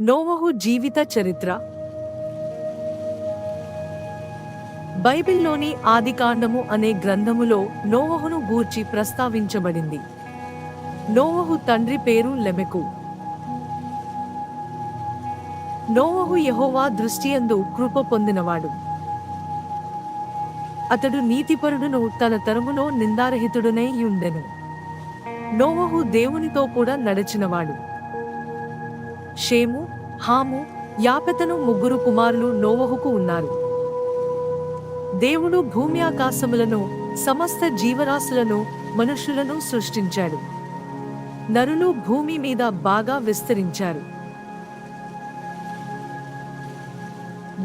నోవహు జీవిత చరిత్ర. బైబిల్లోని ఆదికాండము అనే గ్రంథములో నోవహును గూర్చి ప్రస్తావించబడింది. నోవహు తండ్రి పేరు లెమెకు. నోవహు యెహోవా దృష్టియందు కృప పొందినవాడు. అతడు నీతిపరుడును, తన తరములో నిందారహితుడునై యుండెను. నోవహు దేవునితో కూడా నడచినవాడు. షేము, హాము, యాపెతను ముగ్గురు కుమారులు నోవహుకు ఉన్నారు. దేవుడు భూమి ఆకాశములను, సమస్త జీవరాశులను, మనుషులను సృష్టించాడు. నరులు భూమి మీద బాగా విస్తరించారు.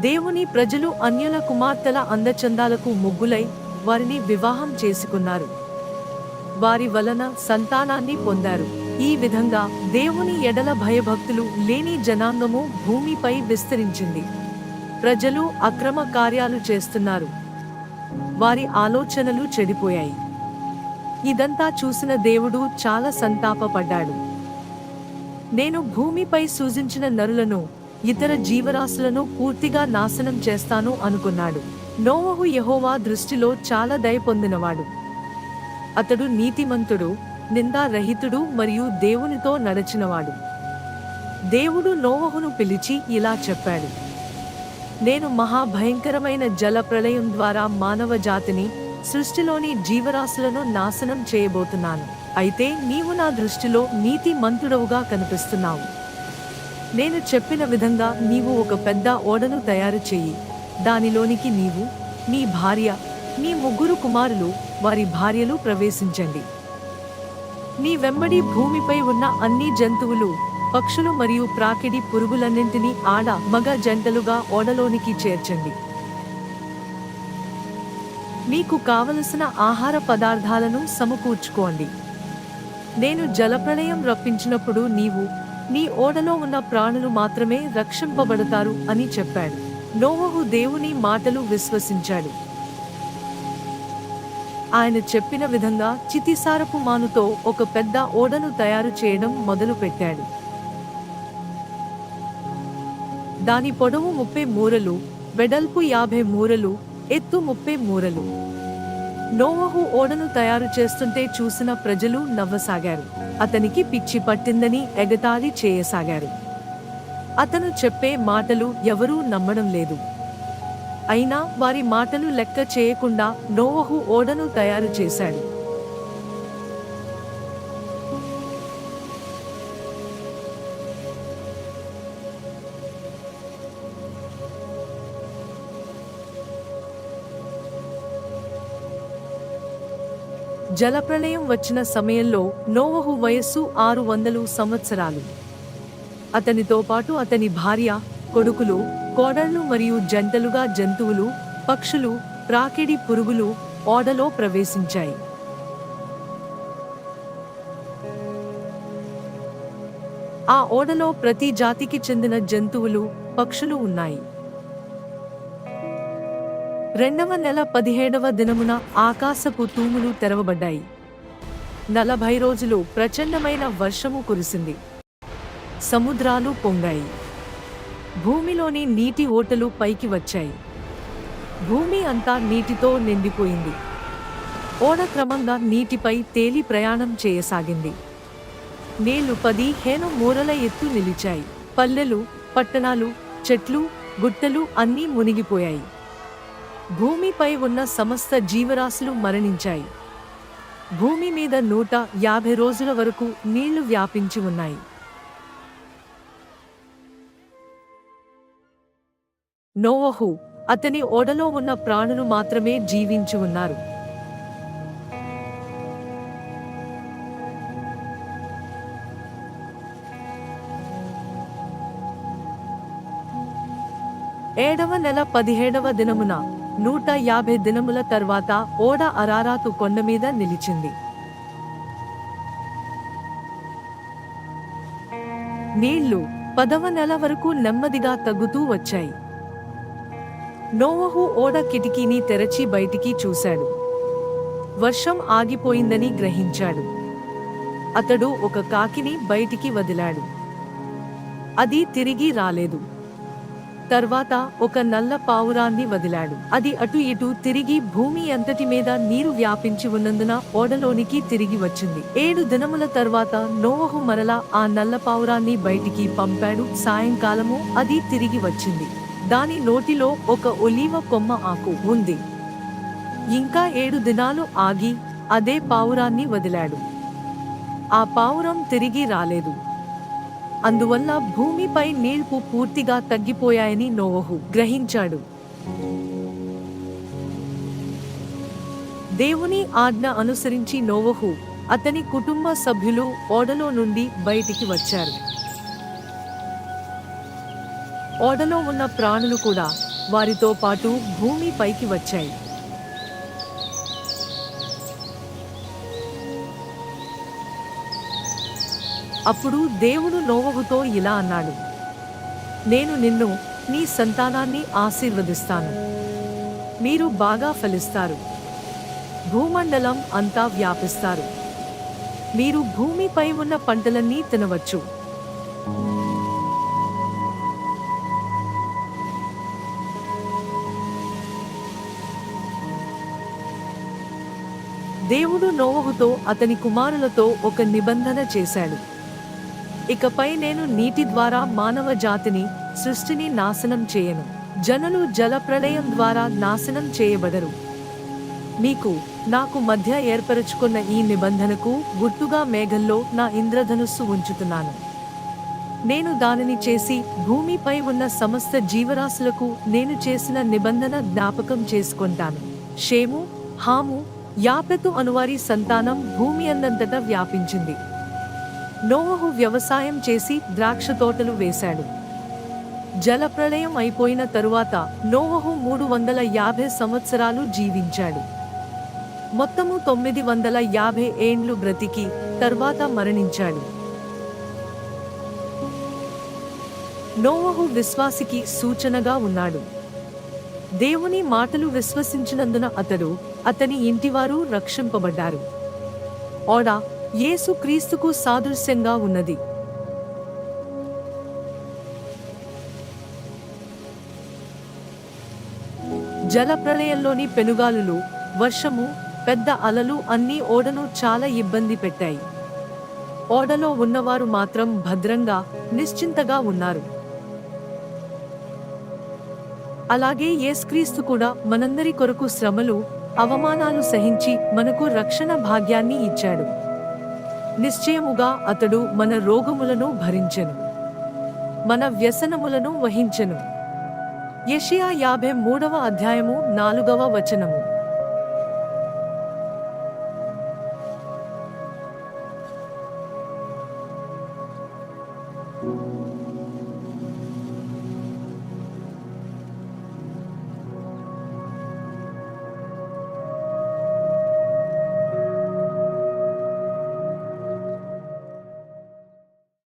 దేవుని ప్రజలు అన్యుల కుమార్తెల అందచందాలకు ముగ్గులై వారిని వివాహం చేసుకున్నారు. వారి వలన సంతానాన్ని పొందారు. ఈ విధంగా దేవుని ఎడల భయభక్తులు లేని జనాంగము భూమిపై విస్తరించింది. ప్రజలు అక్రమ కార్యాలు చేస్తున్నారు. వారి ఆలోచనలు చెడిపోయాయి. ఇదంతా చూసిన దేవుడు చాలా సంతాపపడ్డాడు. నేను భూమిపై సృజించిన నరులను, ఇతర జీవరాశులను పూర్తిగా నాశనం చేస్తాను అనుకున్నాడు. నోవహు యెహోవా దృష్టిలో చాలా దయ పొందినవాడు. అతడు నీతిమంతుడు, నిందారహితుడు మరియు దేవునితో నడచినవాడు. దేవుడు నోవహును పిలిచి ఇలా చెప్పాడు: నేను మహాభయంకరమైన జల ప్రళయం ద్వారా మానవ జాతిని, సృష్టిలోని జీవరాశులను నాశనం చేయబోతున్నాను. అయితే నీవు నా దృష్టిలో నీతిమంతుడవుగా కనిపిస్తున్నావు. నేను చెప్పిన విధంగా నీవు ఒక పెద్ద ఓడను తయారు చెయ్యి. దానిలోనికి నీవు, నీ భార్య, నీ ముగ్గురు కుమారులు, వారి భార్యలు ప్రవేశించండి. నీ వెంబడి భూమిపై ఉన్న అన్ని జంతువులు, పక్షులు మరియు ప్రాకిడి పురుగులన్నింటినీ ఆడ మగ జంటలుగా ఓడలోనికి చేర్చండి. మీకు కావలసిన ఆహార పదార్థాలను సమకూర్చుకోండి. నేను జలప్రళయం రప్పించినప్పుడు నీవు, నీ ఓడలో ఉన్న ప్రాణులు మాత్రమే రక్షింపబడతారు అని చెప్పాడు. నోవహు దేవుని మాటలు విశ్వసించాడు. ఆయన చెప్పిన విధంగా చితిసారపు మానుతో ఒక పెద్ద ఓడను తయారు చేయడం మొదలుపెట్టాడు. దాని పొడవు 30 మూరలు, వెడల్పు 50 మూరలు, ఎత్తు 30 మూరలు. నోవహు ఓడను తయారు చేస్తుంటే చూసిన ప్రజలు నవ్వసాగారు. అతనికి పిచ్చి పట్టిందని ఎగతాళి చేయసాగారు. అతను చెప్పే మాటలు ఎవరూ నమ్మడం లేదు. అయినా వారి మాటలు లెక్క చేయకుండా నోవహు ఓడను తయారు చేశాడు. జలప్రళయం వచ్చిన సమయంలో నోవహు వయస్సు 600 సంవత్సరాలు. అతనితో పాటు అతని భార్య, కొడుకులు, కోడళ్లు మరియు జంటలుగా జంతువులు, పక్షులు, ప్రాకిడి పురుగులు ఓడలో ప్రవేశించాయి. ఆ ఓడలో ప్రతి జాతికి చెందిన జంతువులు, పక్షులు ఉన్నాయి. 2వ నెల 17వ దినమున ఆకాశపు తూములు తెరవబడ్డాయి. 40 రోజులు ప్రచండమైన వర్షము కురిసింది. సముద్రాలు పొంగాయి. భూమిలోని నీటి ఓటలు పైకి వచ్చాయి. భూమి అంతా నీటితో నిండిపోయింది. ఓడ క్రమంగా నీటిపై తేలి ప్రయాణం చేయసాగింది. నీళ్లు 15 మూరల ఎత్తు నిలిచాయి. పల్లెలు, పట్టణాలు, చెట్లు, గుట్టలు అన్నీ మునిగిపోయాయి. భూమిపై ఉన్న సమస్త జీవరాశులు మరణించాయి. భూమి మీద 150 రోజుల వరకు నీళ్లు వ్యాపించి ఉన్నాయి. నోవహు, అతని ఓడలో ఉన్న ప్రాణులు మాత్రమే జీవించి ఉన్నారు. ఏడవ నెల 17వ దినమున 150 దినముల తర్వాత ఓడ అరారాతు కొండ మీద నిలిచింది. నీళ్లు 10వ నెల వరకు నెమ్మదిగా తగ్గుతూ వచ్చాయి. నోవహు ఓడ కిటికీని తెరచి బయటికి చూశాడు. వర్షం ఆగిపోయిందని గ్రహించాడు. అతడు ఒక కాకిని బయటికి వదిలాడు. అది తిరిగి రాలేదు. తర్వాత ఒక నల్ల పావురాన్ని వదిలాడు. అది అటు ఇటు తిరిగి భూమి అంతటి మీద నీరు వ్యాపించి ఉన్నందున ఓడలోనికి తిరిగి వచ్చింది. 7 దినముల తర్వాత నోవహు మరలా ఆ నల్ల పావురాన్ని బయటికి పంపాడు. సాయంకాలము అది తిరిగి వచ్చింది. దాని నోటిలో ఒక ఒలీవ కొమ్మ ఆకు ఉంది. ఇంకా 7 దినాలు ఆగి అదే పావురాన్ని వదిలాడు. ఆ పావురం తిరిగి రాలేదు. అందువల్ల భూమిపై నీళ్లు పూర్తిగా తగ్గిపోయాయని నోవహు గ్రహించాడు. దేవుని ఆజ్ఞ అనుసరించి నోవహు, అతని కుటుంబ సభ్యులు ఓడలో నుండి బయటికి వచ్చారు. ఓడలో ఉన్న ప్రాణులు కూడా వారితో పాటు భూమిపైకి వచ్చాయి. అప్పుడు దేవుడు నోవహుతో ఇలా అన్నాడు, నేను నిన్ను, నీ సంతానాన్ని ఆశీర్వదిస్తాను. మీరు బాగా ఫలిస్తారు. భూమండలం అంతా వ్యాపిస్తారు. మీరు భూమిపై ఉన్న పంటలన్నీ తినవచ్చు. దేవుడు నోవహుతో అతని కుమారులతో ఒక నిబంధన చేశాడు. ఇకపై నేను నీటి ద్వారా మానవ జాతిని, సృష్టిని నాశనం చేయను. జనులు జలప్రళయం ద్వారా నాశనం చేయబడరు. మీకు, నాకు మధ్య ఏర్పరచుకున్న ఈ నిబంధనకు గుర్తుగా మేఘంలో నా ఇంద్రధనుస్సు ఉంచుతున్నాను. నేను దానిని చేసి భూమిపై ఉన్న సమస్త జీవరాశులకు నేను చేసిన నిబంధన జ్ఞాపకం చేసుకుంటాను. షేము, హాము, యాపెతు అనువారి సంతానం భూమి అందంతటా వ్యాపించింది. నోవహు వ్యవసాయం చేసి ద్రాక్ష తోటలు వేశాడు. జలప్రళయం అయిపోయిన తరువాత నోవహు 350 సంవత్సరాలు జీవించాడు. మొత్తము 950 ఏండ్లు బ్రతికి తర్వాత మరణించాడు. నోవహు విశ్వాసికి సూచనగా ఉన్నాడు. దేవుని మాటలు విశ్వసించినందున అతడు, అతని ఇంటివారు రక్షింపబడ్డారు. ఓడ యేసు క్రీస్తుకు సాదృశ్యంగా ఉన్నది. జలప్రళయంలోని పెనుగాలులు, వర్షము, పెద్ద అలలు అన్నీ ఓడను చాలా ఇబ్బంది పెట్టాయి. ఓడలో ఉన్నవారు మాత్రం భద్రంగా, నిశ్చింతగా ఉన్నారు. అలాగే యేసుక్రీస్తు కూడా మనందరి కొరకు శ్రమలు, అవమానాలు సహించి మనకు రక్షణ భాగ్యాన్ని ఇచ్చాడు. నిశ్చయముగా అతడు మన రోగములను భరించెను, మన వ్యసనములను వహించెను. యెషయా 53వ అధ్యాయము 4వ వచనము.